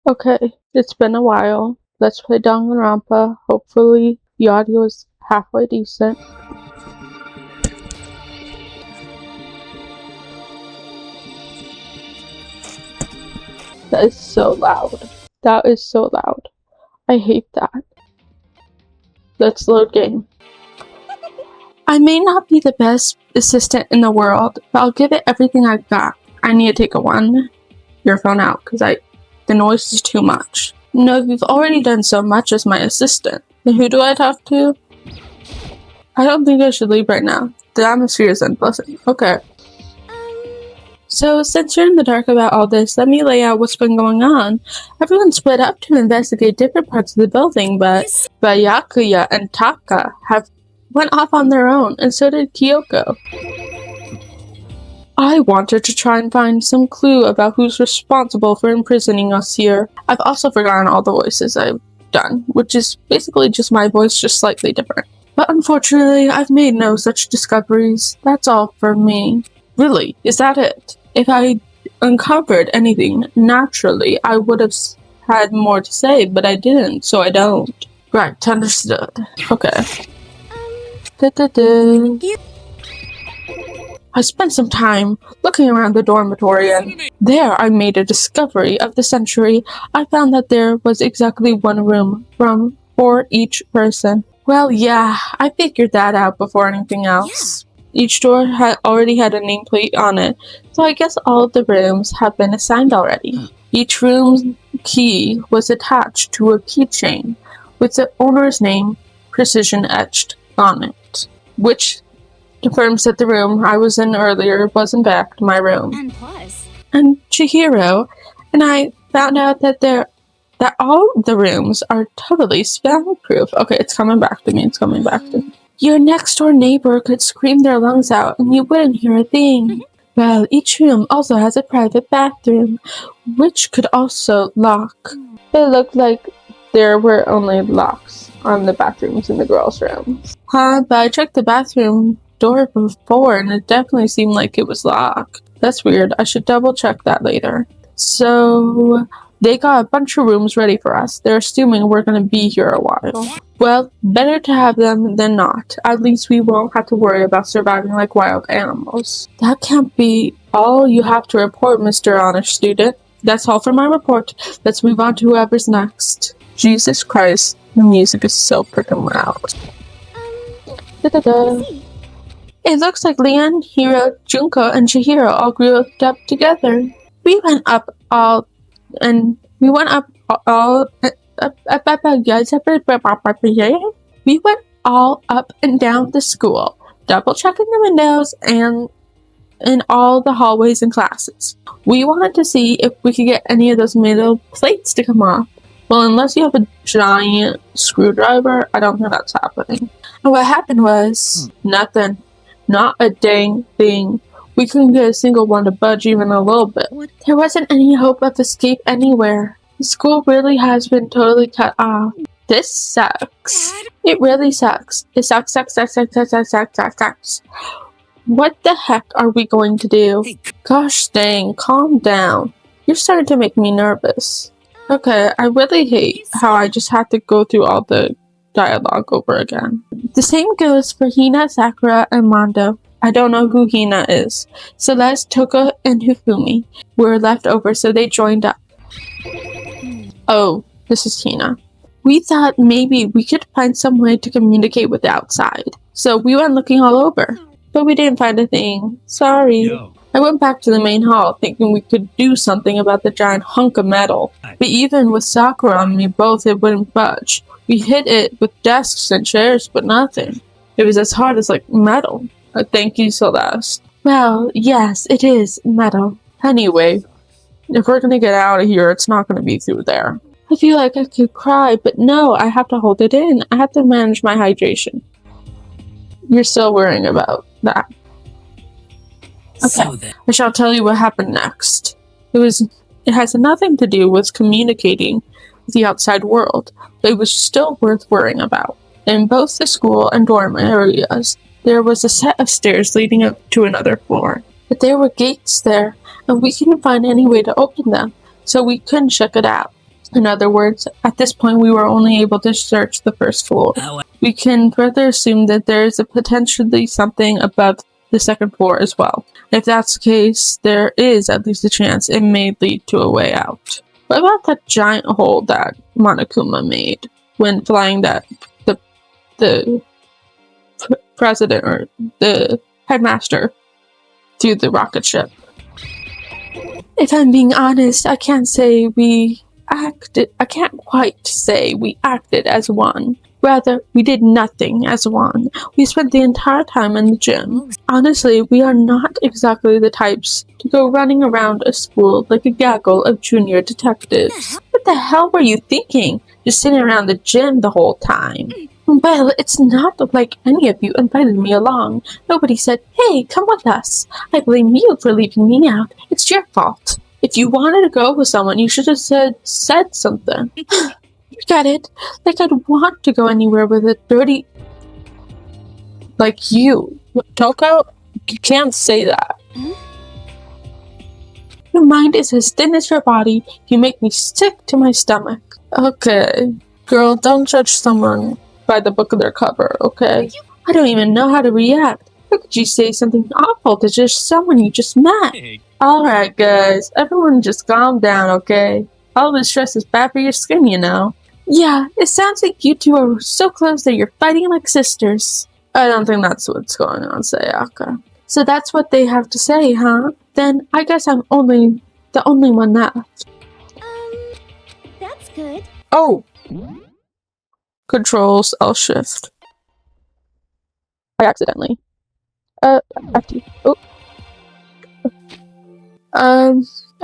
Okay, it's been a while. Let's play Danganronpa. Hopefully the audio is halfway decent. That is so loud. That is so loud. I hate that. Let's load game. I may not be the best assistant in the world, but I'll give it everything I've got. I need to take your phone out because the noise is too much. No, you've already done so much as my assistant. Then who do I talk to? I don't think I should leave right now. The atmosphere is unpleasant. Okay. So, since you're in the dark about all this, let me lay out what's been going on. Everyone split up to investigate different parts of the building, but Byakuya and Taka went off on their own, and so did Kyoko. I wanted to try and find some clue about who's responsible for imprisoning us here. I've also forgotten all the voices I've done, which is basically just my voice, just slightly different. But unfortunately, I've made no such discoveries. That's all for me. Really? Is that it? If I uncovered anything naturally, I would have had more to say, but I didn't, so I don't. Right, understood. Okay. I spent some time looking around the dormitory, and there I made a discovery of the century. I found that there was exactly one room for each person. Well, yeah, I figured that out before anything else. Each door already had a nameplate on it, so I guess all of the rooms have been assigned already. Each room's key was attached to a keychain with the owner's name precision etched on it, which confirms that the room I was in earlier was in fact my room. And Chihiro and I found out that all the rooms are totally spell-proof. Okay, it's coming back to me. Your next-door neighbor could scream their lungs out and you wouldn't hear a thing. Well, each room also has a private bathroom, which could also lock. It looked like there were only locks on the bathrooms in the girls' rooms. But I checked the bathroom door before and it definitely seemed like it was locked. That's weird. I should double check that later. So they got a bunch of rooms ready for us. They're assuming we're gonna be here a while. Well, better to have them than not. At least we won't have to worry about surviving like wild animals. That can't be all you have to report, Mr. Honor Student. That's all for my report. Let's move on to whoever's next. Jesus Christ, the music is so freaking loud. It looks like Leon, Hiro, Junko, and Chihiro all grew up together. We went up and down the school, double checking the windows and in all the hallways and classes. We wanted to see if we could get any of those metal plates to come off. Well, unless you have a giant screwdriver, I don't think that's happening. And what happened was nothing. Not a dang thing. We couldn't get a single one to budge even a little bit. There wasn't any hope of escape anywhere. The school really has been totally cut off. This sucks. It really sucks. It sucks. What the heck are we going to do? Gosh dang, calm down. You're starting to make me nervous. Okay, I really hate how I just have to go through all the dialogue over again. The same goes for Hina, Sakura, and Mondo. I don't know who Hina is. Celeste, Toka, and Hifumi were left over, so they joined up. Oh, this is Hina. We thought maybe we could find some way to communicate with the outside. So we went looking all over, but we didn't find a thing. Sorry. Yo. I went back to the main hall thinking we could do something about the giant hunk of metal. But even with Sakura and me both, it wouldn't budge. We hit it with desks and chairs, but nothing. It was as hard as like metal. Thank you, Celeste. Well, yes, it is metal. Anyway, if we're gonna get out of here, it's not gonna be through there. I feel like I could cry, but no, I have to hold it in. I have to manage my hydration. You're still worrying about that. Okay, I shall tell you what happened next. It has nothing to do with communicating with the outside world, but it was still worth worrying about. In both the school and dorm areas, there was a set of stairs leading up to another floor. But there were gates there, and we couldn't find any way to open them, so we couldn't check it out. In other words, at this point we were only able to search the first floor. We can further assume that there is potentially something above the second floor as well. If that's the case, there is at least a chance it may lead to a way out. What about that giant hole that Monokuma made when flying the president or the headmaster through the rocket ship? If I'm being honest, I can't quite say we acted as one. Rather, we did nothing as one. We spent the entire time in the gym. Honestly, we are not exactly the types to go running around a school like a gaggle of junior detectives. What the hell were you thinking? Just sitting around the gym the whole time? Well, it's not like any of you invited me along. Nobody said, "Hey, come with us." I blame you for leaving me out. It's your fault. If you wanted to go with someone, you should have said something. Get it? Like I'd want to go anywhere with a dirty... like you. Toko, you can't say that. Your mind is as thin as your body. You make me sick to my stomach. Okay. Girl, don't judge someone by the book of their cover, okay? I don't even know how to react. How could you say something awful to just someone you just met? Alright, guys. Everyone just calm down, okay? All this stress is bad for your skin, you know? Yeah, it sounds like you two are so close that you're fighting like sisters. I don't think that's what's going on, Sayaka. So that's what they have to say, huh? Then I guess I'm the only one left. That's good. Oh! Controls, I'll shift. I accidentally. FT. Oh.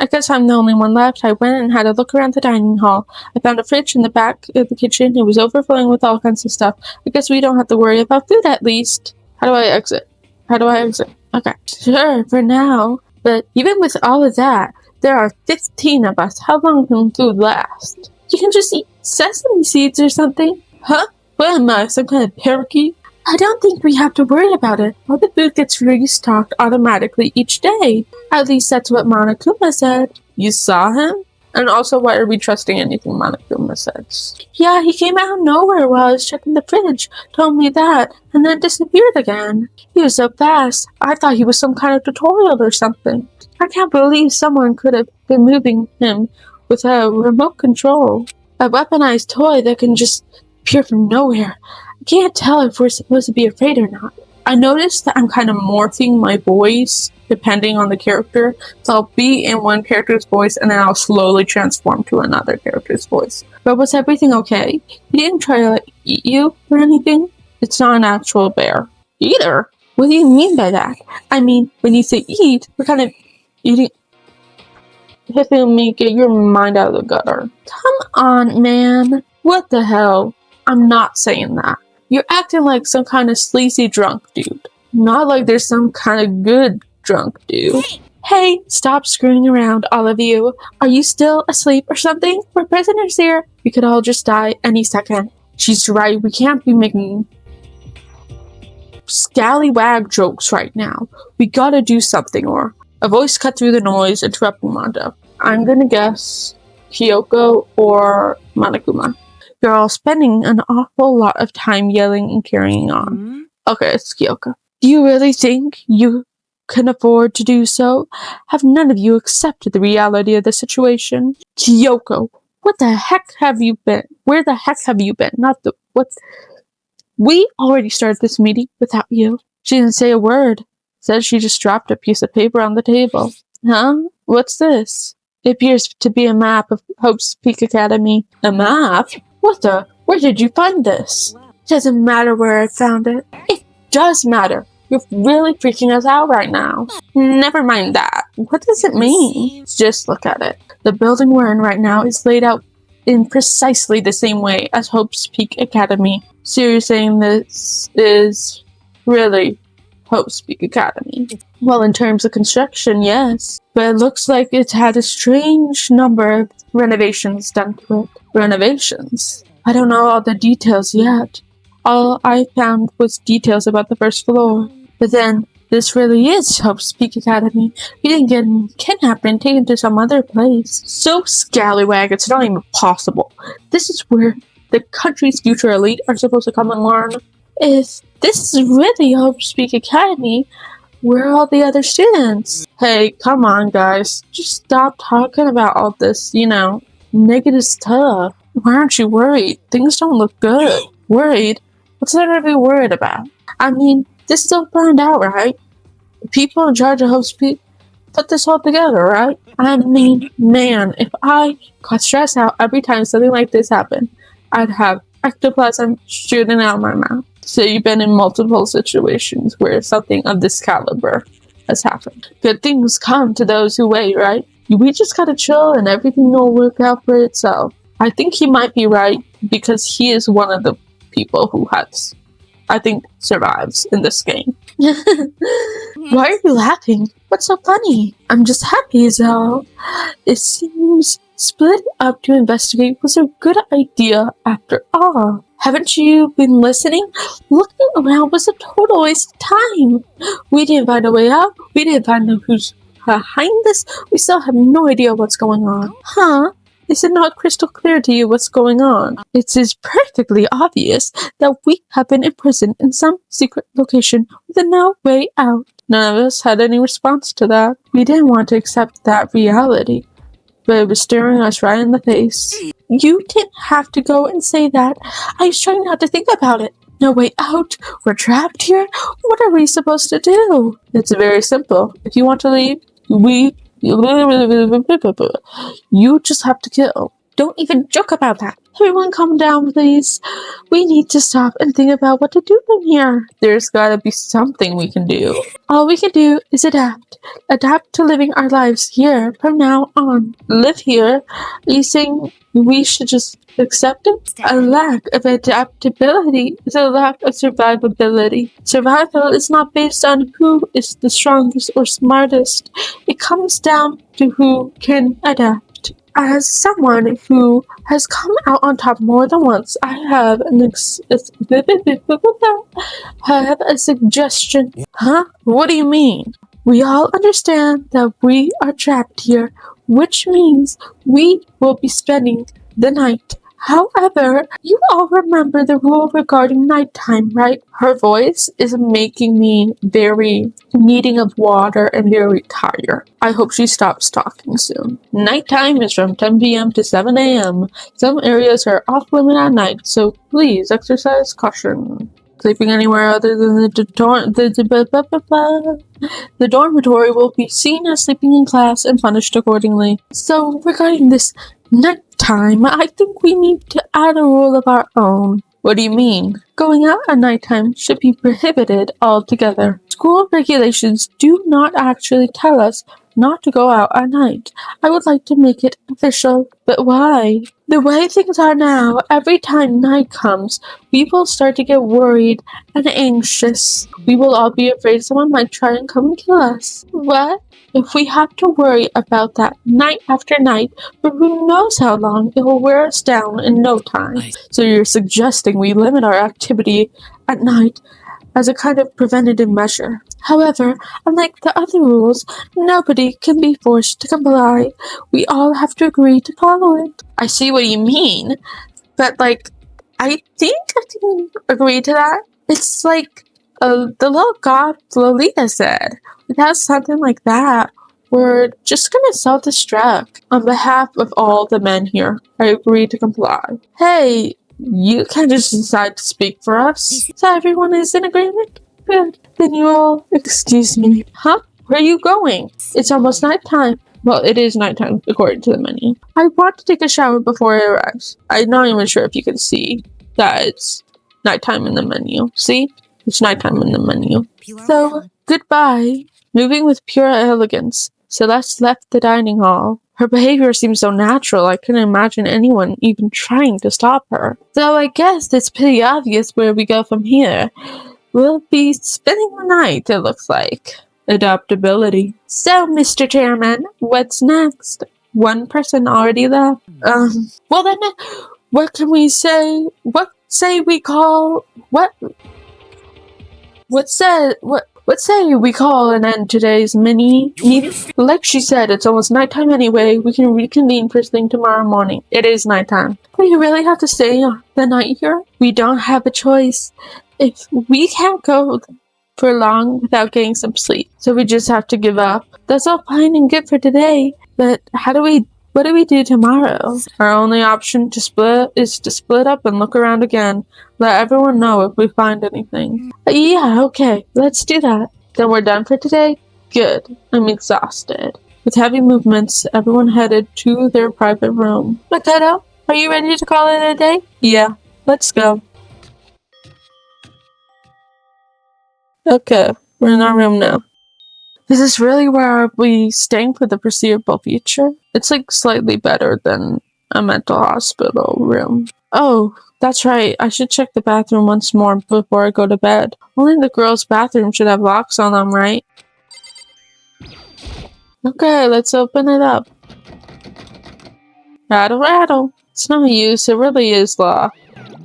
I guess I'm the only one left. I went and had a look around the dining hall. I found a fridge in the back of the kitchen. It was overflowing with all kinds of stuff. I guess we don't have to worry about food at least. How do I exit? Okay. Sure, for now. But even with all of that, there are 15 of us. How long can food last? You can just eat sesame seeds or something. Huh? What am I, some kind of parakeet? I don't think we have to worry about it. All the food gets restocked automatically each day. At least that's what Monokuma said. You saw him? And also, why are we trusting anything Monokuma says? Yeah, he came out of nowhere while I was checking the fridge, told me that, and then disappeared again. He was so fast, I thought he was some kind of tutorial or something. I can't believe someone could have been moving him with a remote control. A weaponized toy that can just appear from nowhere. I can't tell if we're supposed to be afraid or not. I noticed that I'm kind of morphing my voice depending on the character. So I'll be in one character's voice and then I'll slowly transform to another character's voice. But was everything okay? He didn't try to eat you or anything? It's not an actual bear. Eater? What do you mean by that? I mean, when you say eat, we're kind of eating... Helping me get your mind out of the gutter. Come on, man. What the hell? I'm not saying that. You're acting like some kind of sleazy drunk dude. Not like there's some kind of good drunk dude. Hey, stop screwing around, all of you. Are you still asleep or something? We're prisoners here. We could all just die any second. She's right. We can't be making scallywag jokes right now. We gotta do something, or... A voice cut through the noise, interrupting Mondo. I'm gonna guess Kyoko or Monokuma. You're all spending an awful lot of time yelling and carrying on. Okay, it's Kyoko. Do you really think you can afford to do so? Have none of you accepted the reality of the situation? Kyoko, what the heck have you been? Where the heck have you been? We already started this meeting without you. She didn't say a word. Said she just dropped a piece of paper on the table. Huh? What's this? It appears to be a map of Hope's Peak Academy. A map? What the? Where did you find this? Doesn't matter where I found it. It does matter. You're really freaking us out right now. Never mind that. What does it mean? Just look at it. The building we're in right now is laid out in precisely the same way as Hope's Peak Academy. So you're saying this is really Hope's Peak Academy? Well, in terms of construction, yes. But it looks like it's had a strange number of renovations done to it. Renovations? I don't know all the details yet. All I found was details about the first floor. But then, This really is Hope Speak Academy. We didn't get kidnapped and taken to some other place. So scallywag, it's not even possible. This is where the country's future elite are supposed to come and learn. If this is really Hope Speak Academy, where are all the other students? Hey, come on, guys. Just stop talking about all this, negative stuff. Why aren't you worried? Things don't look good. Worried? What's there to be worried about? I mean, this still planned out, right? The people in charge of Hope Speak put this all together, right? I mean, man, if I got stressed out every time something like this happened, I'd have ectoplasm shooting out of my mouth. So you've been in multiple situations where something of this caliber has happened. Good things come to those who wait, right? We just gotta chill and everything will work out for itself. I think he might be right because he is one of the people who survives in this game. Why are you laughing? What's so funny? I'm just happy as hell. It seems splitting up to investigate was a good idea after all. Haven't you been listening? Looking around was a total waste of time. We didn't find a way out. We didn't find out who's behind this. We still have no idea what's going on. Huh? Is it not crystal clear to you what's going on? It is perfectly obvious that we have been imprisoned in some secret location with no way out. None of us had any response to that. We didn't want to accept that reality, but it was staring us right in the face. You didn't have to go and say that. I was trying not to think about it. No way out. We're trapped here. What are we supposed to do? It's very simple. If you want to leave, you just have to kill. Don't even joke about that. Everyone calm down, please. We need to stop and think about what to do from here. There's gotta be something we can do. All we can do is adapt. Adapt to living our lives here from now on. Live here? Are you saying we should just accept it? A lack of adaptability is a lack of survivability. Survival is not based on who is the strongest or smartest. It comes down to who can adapt. As someone who has come out on top more than once, I have have a suggestion. Huh? What do you mean? We all understand that we are trapped here, which means we will be spending the night. However, you all remember the rule regarding nighttime, right? Her voice is making me very needing of water and very tired. I hope she stops talking soon. Nighttime is from 10 p.m. to 7 a.m. Some areas are off limit at night, so please exercise caution. Sleeping anywhere other than the dormitory will be seen as sleeping in class and punished accordingly. So, regarding this nighttime, I think we need to add a rule of our own. What do you mean? Going out at nighttime should be prohibited altogether. School regulations do not actually tell us not to go out at night. I would like to make it official, but why? The way things are now, every time night comes, we will start to get worried and anxious. We will all be afraid someone might try and come and kill us. What? If we have to worry about that night after night, for who knows how long, it will wear us down in no time. So you're suggesting we limit our activity at night as a kind of preventative measure. However, unlike the other rules, nobody can be forced to comply. We all have to agree to follow it. I see what you mean, but I think I can agree to that. It's like the little god Lolita said. Without something like that, we're just gonna self-destruct. On behalf of all the men here, I agree to comply. Hey, you can't just decide to speak for us. So everyone is in agreement? Good. Then you all excuse me. Huh? Where are you going? It's almost nighttime. Well, it is nighttime, according to the menu. I want to take a shower before it arrives. I'm not even sure if you can see that it's nighttime in the menu. See? It's nighttime in the menu. So, goodbye. Moving with pure elegance, Celeste left the dining hall. Her behavior seemed so natural, I couldn't imagine anyone even trying to stop her. So I guess it's pretty obvious where we go from here. We'll be spending the night, it looks like. Adaptability. So, Mr. Chairman, what's next? One person already left. Well then, what can we say? What say we call... What What say we call an end to today's mini meeting? Like she said, it's almost nighttime anyway. We can reconvene first thing tomorrow morning. It is nighttime. But you really have to stay the night here? We don't have a choice. If we can't go for long without getting some sleep, so we just have to give up. That's all fine and good for today. But what do we do tomorrow? Our only option is to split up and look around again. Let everyone know if we find anything. Yeah, okay, let's do that. Then we're done for today? Good. I'm exhausted. With heavy movements, everyone headed to their private room. Makoto, are you ready to call it a day? Yeah, let's go. Okay, we're in our room now. Is this really where I'll be staying for the foreseeable future? It's like slightly better than a mental hospital room. Oh, that's right. I should check the bathroom once more before I go to bed. Only the girls' bathroom should have locks on them, right? Okay, let's open it up. Rattle, rattle. It's no use. It really is locked.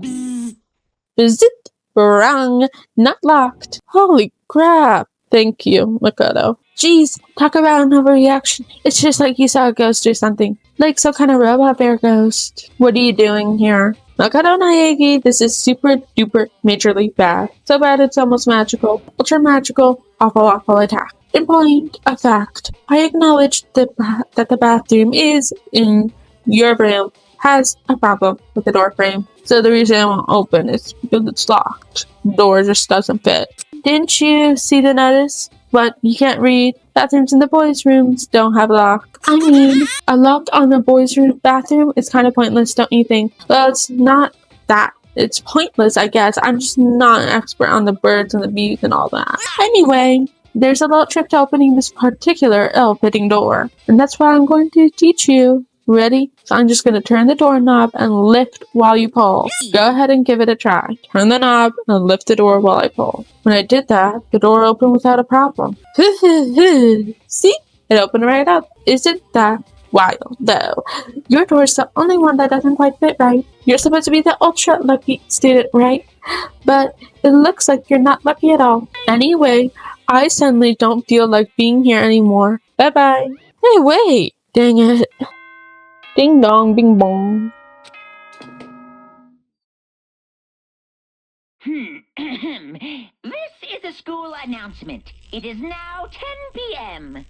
Is it? Wrong. Not locked. Holy crap. Thank you, Makoto. Jeez, talk about an overreaction. It's just like you saw a ghost or something. Like some kind of robot bear ghost. What are you doing here? Makoto Naegi, this is super duper majorly bad. So bad it's almost magical. Ultra magical, awful attack. In point of fact, I acknowledge that the bathroom is in your room has a problem with the door frame. So the reason it won't open is because it's locked. The door just doesn't fit. Didn't you see the notice? But you can't read. Bathrooms in the boys' rooms don't have locks. I mean, a lock on the boys' room bathroom is kind of pointless, don't you think? Well, it's not that. It's pointless, I guess. I'm just not an expert on the birds and the bees and all that. Anyway, there's a little trick to opening this particular ill-fitting door. And that's what I'm going to teach you. Ready? So I'm just going to turn the doorknob and lift while you pull. Go ahead and give it a try. Turn the knob and lift the door while I pull. When I did that, the door opened without a problem. See? It opened right up. Isn't that wild, though? Your door is the only one that doesn't quite fit right. You're supposed to be the ultra lucky student, right? But it looks like you're not lucky at all. Anyway, I suddenly don't feel like being here anymore. Bye-bye. Hey, wait! Dang it. Ding dong, bing bong. This is a school announcement. It is now 10 p.m.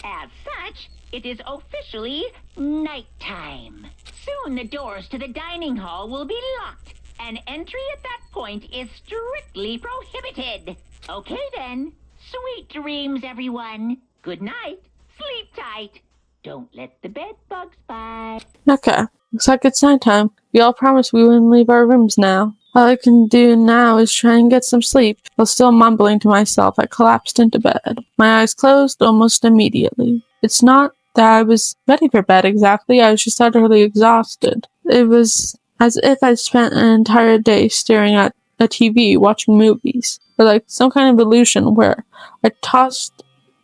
As such, it is officially nighttime. Soon the doors to the dining hall will be locked, and entry at that point is strictly prohibited. Okay then. Sweet dreams, everyone. Good night. Sleep tight. Don't let the bed bugs bite. Okay, looks like it's nighttime. We all promised we wouldn't leave our rooms now. All I can do now is try and get some sleep. While still mumbling to myself, I collapsed into bed. My eyes closed almost immediately. It's not that I was ready for bed exactly, I was just utterly exhausted. It was as if I'd spent an entire day staring at a TV watching movies, or like some kind of illusion where I'd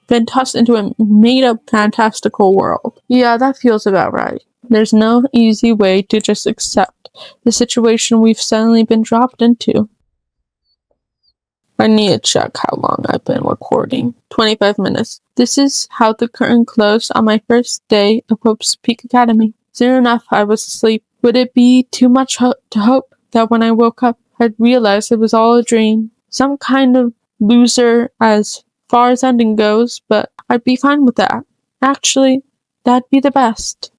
been tossed into a made-up fantastical world. Yeah, that feels about right. There's no easy way to just accept the situation we've suddenly been dropped into. I need to check how long I've been recording. 25 minutes. This is how the curtain closed on my first day of Hope's Peak Academy. Soon enough, I was asleep. Would it be too much to hope that when I woke up, I'd realize it was all a dream? Some kind of loser as far as ending goes, but I'd be fine with that. Actually, that'd be the best.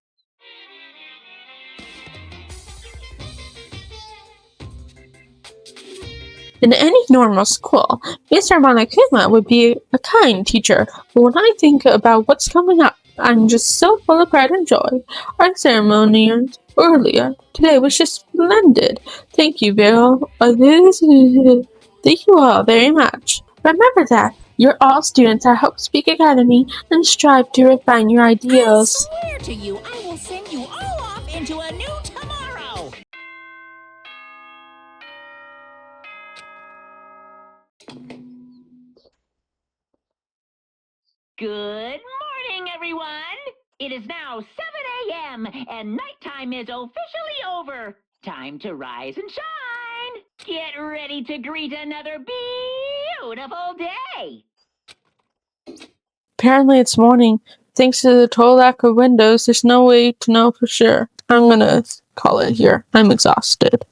In any normal school, Mr. Monokuma would be a kind teacher, but when I think about what's coming up, I'm just so full of pride and joy. Our ceremony earlier today was just splendid. Thank you, Bill. Thank you all very much. Remember that you're all students at Hope Speak Academy and strive to refine your ideals. I swear to you, I will send you all off into a new tomorrow. Good morning, everyone. It is now 7 a.m. and nighttime is officially over. Time to rise and shine. Get ready to greet another beautiful day. Apparently it's morning. Thanks to the total lack of windows, there's no way to know for sure. I'm gonna call it here. I'm exhausted.